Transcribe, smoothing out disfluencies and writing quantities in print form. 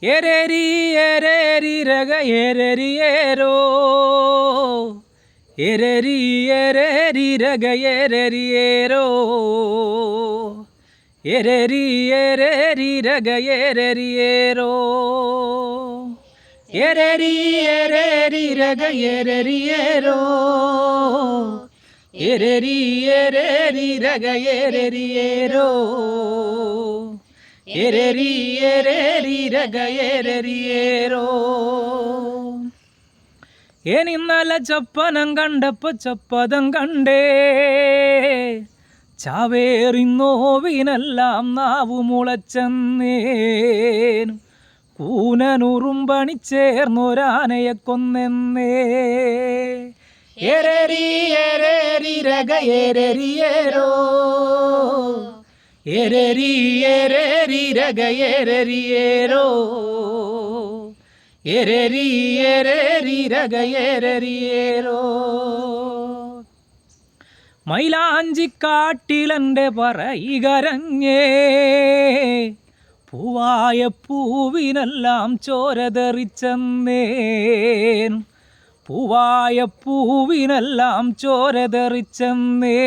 എരരി എരരി രഗ എരരിയേരോ എരരി എരരി രഗ എരരിയേരോ എരരി എരരി രഗ എരരിയേരോ എരരി എരരി രഗ എരരിയേരോ എരരി എരരി രഗ എരരിയേരോ എരരി എരരി രഗ എരരിയേരോ ഏനിന്നലെ ചപ്പനം കണ്ടപ്പോ ചപ്പതം കണ്ടേ ചാവേറിന്നോവിനെല്ലാം നാവു മുളച്ചെന്നേനും കൂനനുറുമ്പണി ചേർന്നൊരാനയെ കൊന്നെന്നേ എരരി എരരി രഗ എരരിയേരോ എരരി എരരി രഗ എരരിയേരോ എരരി എരരി രഗ എരരിയേരോ മൈലാഞ്ചിക്കാട്ടിലെൻ്റെ പറയികരഞ്ഞേ പൂവായ പൂവിനെല്ലാം ചോരതെറിച്ചെന്നേൻ പൂവായ പൂവിനെല്ലാം ചോരതെറിച്ചെന്നേ